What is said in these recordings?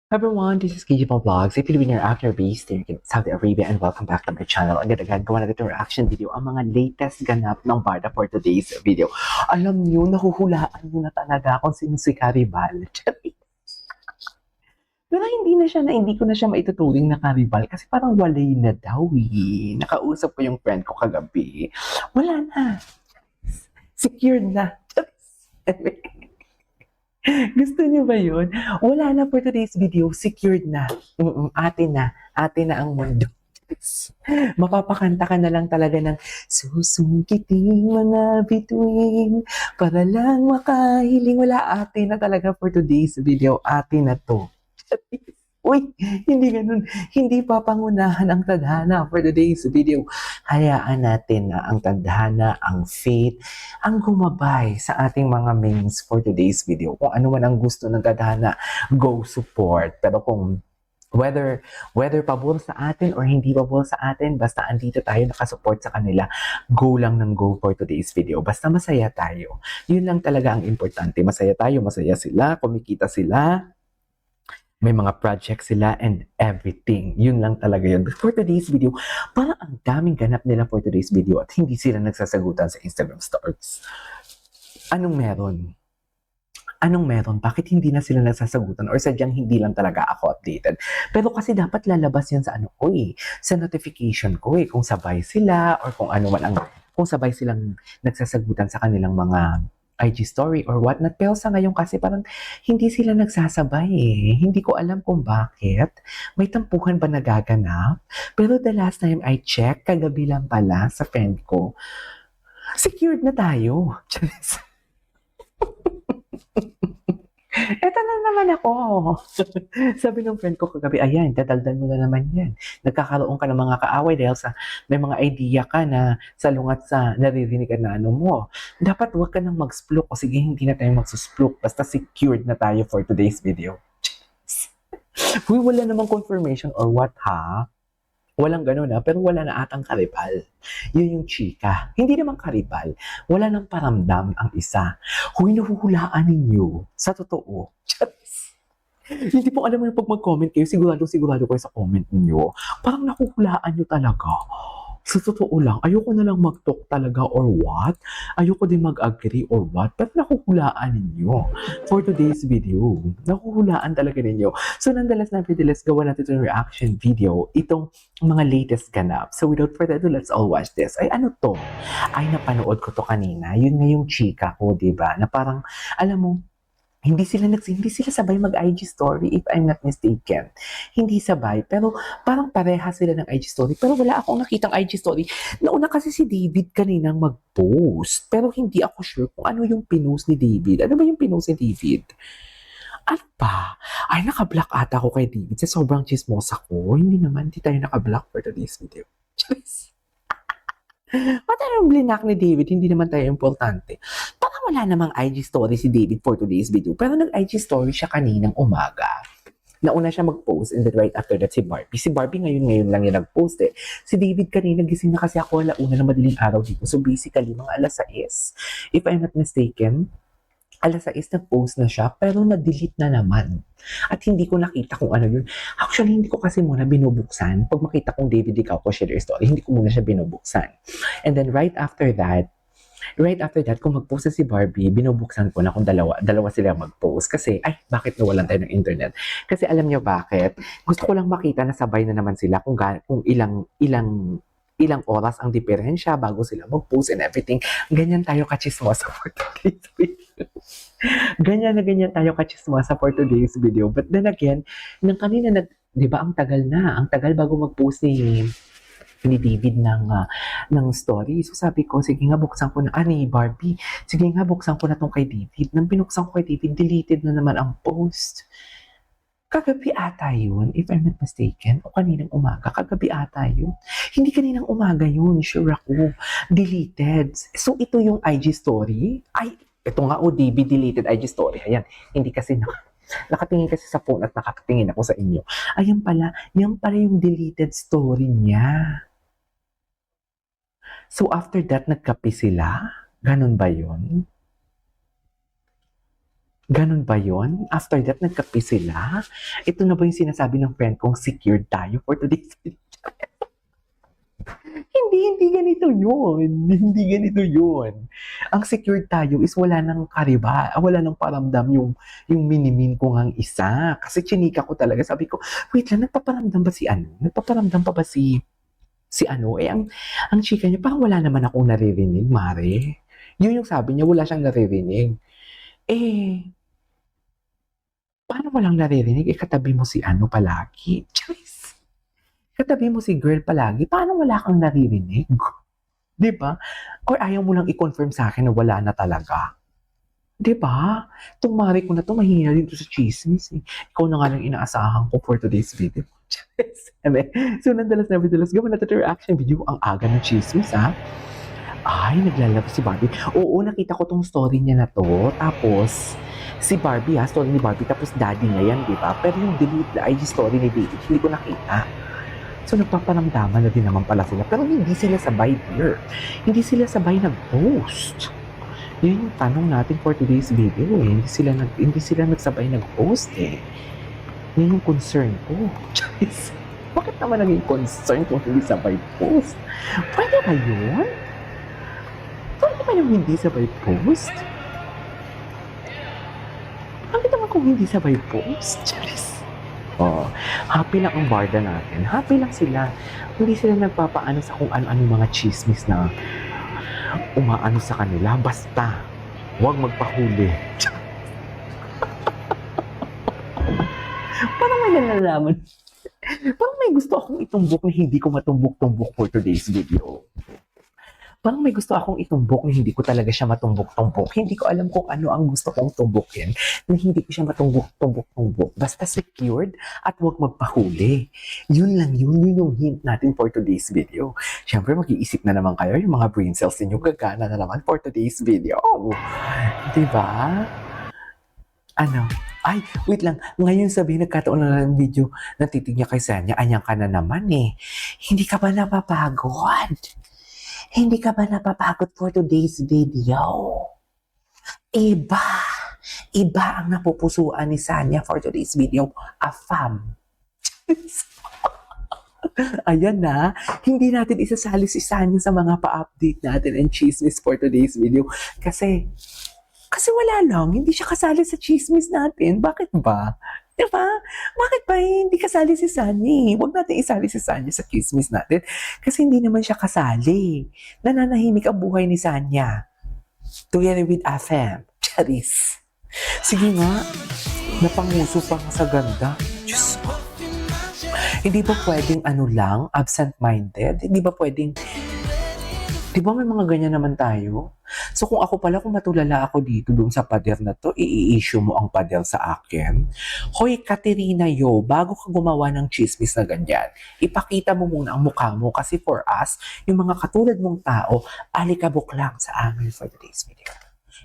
Everyone, this is KG Vlogs, a Filipino actor based in Saudi Arabia, and welcome back to my channel. Agad-agad gawa natin itong reaction video, ang mga latest ganap ng Barda for today's video. Alam niyo, nahuhulaan niyo na talaga kung sino si Caribal. Pero hindi ko na siya maituturing na Caribal kasi parang walay na daw eh. Nakausap ko yung friend ko kagabi. Wala na. Secured na. Gusto niyo ba yun? Wala na for today's video, secured na. Atin na ang mundo. Mapapakanta ka na lang talaga ng susungkiting mga bituin para lang makahiling. Wala, atin na talaga for today's video. Atin na to. Uy, hindi ganun. Hindi papangunahan ang tadhana for today's video. Hayaan natin na ang tadhana, ang faith, ang gumabay sa ating mga mains for today's video. Kung ano man ang gusto ng tadhana, go support. Pero kung whether pabor sa atin or hindi pabor sa atin, basta andito tayo nakasupport sa kanila, go lang ng go for today's video. Basta masaya tayo. Yun lang talaga ang importante. Masaya tayo, masaya sila, kumikita sila, may mga projects sila and everything. Yun lang talaga yun. But for today's video, parang ang daming ganap nila for today's video at hindi sila nagsasagutan sa Instagram stories. Anong meron? Anong meron? Bakit hindi na sila nagsasagutan or sadyang hindi lang talaga ako updated? Pero kasi dapat lalabas yan sa ano ko eh, sa notification ko eh, kung sabay sila or kung ano man ang, kung sabay silang nagsasagutan sa kanilang mga IG story or whatnot. Pero sa ngayon kasi parang hindi sila nagsasabay eh. Hindi ko alam kung bakit. May tampuhan ba nagaganap? Pero the last time I checked, kagabi lang pala sa friend ko, secured na tayo. Eto na naman ako. Sabi ng friend ko kagabi, ayan, dadaldan mo na naman yan. Nagkakaroon ka ng mga kaaway dahil sa may mga idea ka na salungat sa naririnig ka na ano mo. Dapat huwag ka nang mag-splok o sige, hindi na tayo magsusplok. Basta secured na tayo for today's video. Uy, wala namang confirmation or what ha? Walang ganun na, pero wala na atang karibal. Yun yung chika. Hindi naman karibal. Wala nang paramdam ang isa. Huy, nahuhulaan ninyo. Sa totoo. Hindi po alam mo pag mag-comment kayo, sigurado kayo sa comment niyo. Parang nahuhulaan nyo talaga. Sa totoo lang, ayoko na lang mag-talk talaga or what. Ayoko din mag-agree or what. Pero nahuhulaan ninyo. For today's video, nahuhulaan talaga ninyo. So nonetheless, nevertheless, gawa natin itong reaction video. Itong mga latest ganap. So without further ado, let's all watch this. Ay ano to? Ay napanood ko to kanina. Yun nga yung chika ko, diba? Na parang, alam mo, hindi sila sabay mag-IG story if I'm not mistaken. Hindi sabay, pero parang pareha sila ng IG story. Pero wala akong nakitang IG story. Nauna kasi si David kaninang mag-post. Pero hindi ako sure kung ano yung pinost ni David. Ano ba yung pinost ni David? Ano ba? Ay, naka-block ata ako kay David. Sa sobrang chismosa ko. Hindi naman, hindi tayo naka-block for today's video. Charis. Ba't anong blinak ni David? Hindi naman tayo importante. Parang wala namang IG story si David for today's video. Pero nag-IG story siya kaninang umaga. Nauna siya mag-post and then right after that si Barbie. Si Barbie ngayon lang yung nag-post eh. Si David kanina gising na kasi ako alauna ng madaling araw dito. So basically mga alas 6. If I'm not mistaken, alas 6 nag-post na siya pero na-delete na naman. At hindi ko nakita kung ano yun. Actually, hindi ko kasi muna binubuksan. Pag makita kong David ikaw ko share story, hindi ko muna siya binubuksan. And then right after that, kung mag-post na si Barbie, binubuksan ko na kung dalawa sila mag-post. Kasi, ay, bakit nawalan tayo ng internet? Kasi alam niyo bakit? Gusto ko lang makita na sabay na naman sila kung ilang oras ang diferensya bago sila mag-post and everything. Ganyan tayo kachismosa for today's video. ganyan tayo kachismosa for today's video. But then again, nang kanina, di ba, ang tagal bago mag-post ni David ng story. So sabi ko, sige nga buksan ko na, ni Barbie, sige nga buksan ko na tong kay David. Nang binuksan ko kay David, deleted na naman ang post. Kagabi ata yun, if I'm not mistaken, o kaninang umaga, kagabi ata yun. Hindi kaninang umaga yun, sure ako, deleted. So ito yung IG story, ay, ito nga David deleted IG story, ayan, hindi kasi nakatingin kasi sa phone at nakatingin ako sa inyo. Ayan pala, yan pala yung deleted story niya. So after that, nagkape sila? Ganon ba yun? Ganun ba yun? After that, nagkape sila? Ito na ba yung sinasabi ng friend kong secured tayo for today's video? Hindi ganito yun. Hindi ganito yun. Ang secured tayo is wala nang kariba, wala nang paramdam yung minimin ko ngang isa. Kasi chinika ko talaga. Sabi ko, wait lang, nagpaparamdam ba si ano? Nagpaparamdam pa ba si ano? Ang chika niya, parang wala naman akong naririnig, Mare. Yun yung sabi niya, wala siyang naririnig. Paano walang naririnig? Katabi mo si ano palagi. Charis! Katabi mo si girl palagi. Paano wala kang naririnig? Di ba? Or ayaw mo lang i-confirm sa akin na wala na talaga. Di ba? Itong mari ko na to, mahina din to sa chismis. Eh. Ikaw na nga lang inaasahan ko for today's video. Charis! So, nonetheless, nevertheless, gawin natin yung reaction video. Ang aga ng chismis, ha? Ay, naglalabas si Barbie. Oo, nakita ko tong story niya na to. Tapos, si Barbie story ni Barbie, tapos daddy niya yan, di ba? Pero yung delete na IG story ni David, hindi ko nakita. So, nagpaparamdaman na din naman pala sila. Pero hindi sila sabay here. Hindi sila sabay nag-post. Yan yung tanong natin for today's video. Eh. Hindi sila nagsabay nag-post eh. Yan yung concern ko. Charis, bakit naman naging concern kung hindi sabay post? Pwede ba yun? Pwede ba yung hindi sabay post? Bakit naman kung hindi sabay post? Charis. Oh, happy lang ang barda natin. Happy lang sila. Hindi sila nagpapaano sa kung ano-ano mga chismis na umaano sa kanila. Basta, huwag magpahuli. Parang may nalalaman. Parang may gusto akong itumbok na hindi ko matumbok-tumbok for today's video. Parang may gusto akong itumbok na hindi ko talaga siya matumbok-tumbok. Hindi ko alam kung ano ang gusto kong tumbokin na hindi ko siya matumbok-tumbok. Basta secured at huwag magpahuli. Yun lang yun. Yun yung hint natin for today's video. Siyempre, mag-iisip na naman kayo yung mga brain cells ninyo gagana na naman for today's video. Diba? Ano? Ay, wait lang. Ngayon sabihin, nagkataon na lang ng video na titig niya kay Sanya. Anyang ka na naman eh. Hindi ka ba napapagod? Hindi ka ba napapagod for today's video? Iba ang napupusuan ni Sanya for today's video. A fam. Ayan na, hindi natin isasali si Sanya sa mga pa-update natin and chismis for today's video. Kasi wala lang, hindi siya kasali sa chismis natin. Bakit ba? Diba? Bakit ba hindi kasali si Sunny? Huwag natin isali si Sunny sa chismis natin. Kasi hindi naman siya kasali. Nananahimik ang buhay ni Sanya. Together with FM. Charis. Sige nga. Napanguso pa nga sa ganda. Diyos ko. Hindi ba pwedeng ano lang, absent-minded? Hindi ba pwedeng di ba may mga ganyan naman tayo? So kung ako pala, kung matulala ako dito doon sa pader na to, i-issue mo ang pader sa akin. Hoy, Katerina Yo, bago ka gumawa ng chismis na ganyan, ipakita mo muna ang mukha mo kasi for us, yung mga katulad mong tao, alikabok lang sa amin for today's video.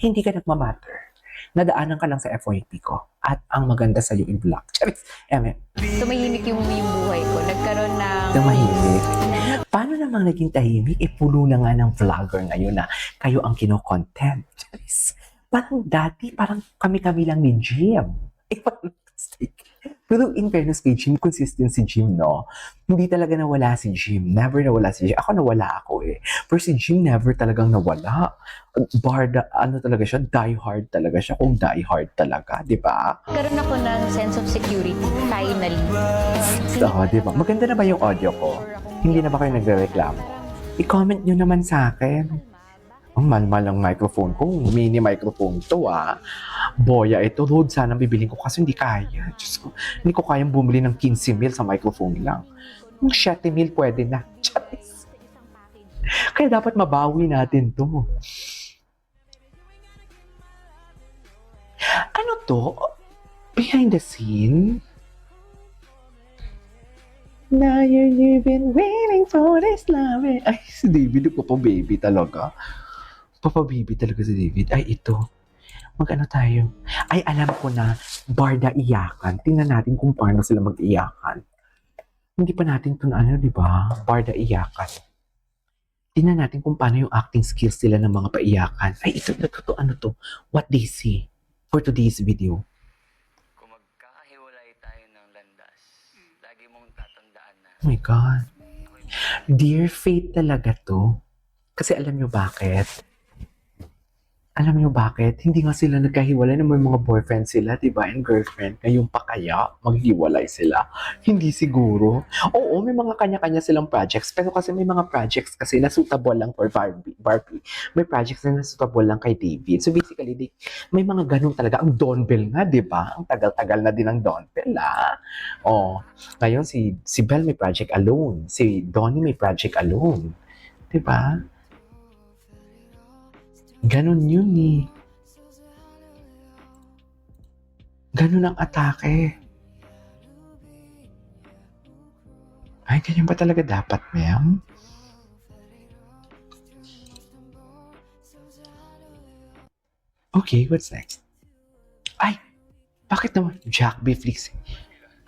Hindi ka nagmamatter. Nadaanan ka lang sa FYP ko at ang maganda sa iyo in black. Charis, tumahimik yung buhay ko. Nagkaroon ng... Tumahimik. Paano namang naging tahimik? Pulo na nga ng vlogger ngayon na kayo ang kino-content. Charis. Parang dati, parang kami-kami lang ni Jim. Pero in fairness kay Jim, consistent si Jim, no? Hindi talaga nawala si Jim. Never nawala si Jim. Ako nawala ako eh. Pero si Jim never talagang nawala. Barda, ano talaga siya? Die hard talaga siya. Kung die hard talaga, di ba? Nagkaroon ako ng sense of security, finally. So, di ba? Maganda na ba yung audio ko? Hindi na ba kayo nagre-reklamo? I-comment nyo naman sa akin. Ang mahal-mahal ang microphone ko. Mini microphone to Boya, ito. Rode, sana bibilin ko kasi hindi kaya. Diyos ko, hindi ko kayang bumili ng 15,000 sa microphone lang. Yung 7,000 pwede na. Charis. Kaya dapat mabawi natin to. Ano to? Behind the scene? Now you've been waiting for this love. Ay, si David, ko pa baby talaga. Papabibi talaga si David. Ay, ito. Mag-ano tayo? Ay, alam ko na. Barda iyakan. Tingnan natin kung paano sila mag-iyakan. Hindi pa natin ito na ano, di ba? Barda iyakan. Tingnan natin kung paano yung acting skills sila ng mga paiyakan. Ay, ito. Ano to? What they see. for today's video. Kung magkakahiwalay tayo ng landas, lagi mong tatandaan na Oh my God. ako'y Dear fate talaga to. Kasi alam nyo bakit? Alam niyo bakit? Hindi nga sila nagkahiwalay na may mga boyfriend sila, di ba? And girlfriend. Ngayon pa kaya maghiwalay sila? Hindi siguro. Oo, may mga kanya-kanya silang projects. Pero kasi may mga projects kasi na suitable lang for Barbie. May projects na suitable lang kay David. So basically, may mga ganun talaga. Ang Don Bell nga, di ba? Ang tagal-tagal na din ang Don Bell, ah. Oh, ngayon si Belle may project alone. Si Donnie may project alone. Di ba? Ganon yun eh. Ganon ang atake. Ay, ganyan ba talaga dapat, ma'am? Okay, what's next? Ay, bakit naman? Jack B. Flix.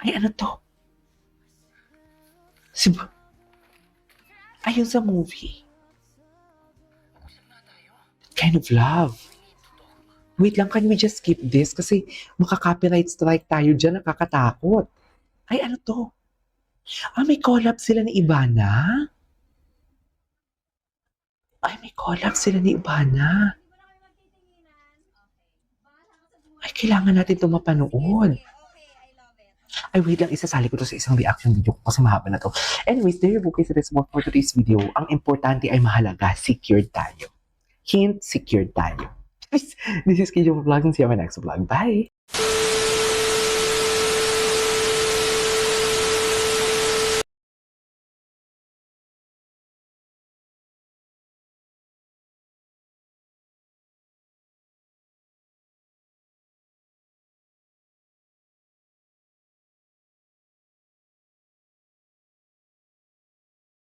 Ay, ano to? Ayun sa movie. Kind of love. Wait lang, can we just skip this? Kasi makaka-copyright strike tayo dyan, nakakatakot. Ay, ano to? Ah, may collab sila ni Ibana? Ay, may collab sila ni Ibana. Ay, kailangan natin ito mapanood. Ay, wait lang, isasali ko to sa isang reaction video ko kasi mahaba na to. Anyways, there you go guys, that's more for today's video. Ang importante ay mahalaga, secured tayo. Hint, secured tayo. This is Kijo Vlog and see you on my next vlog. Bye!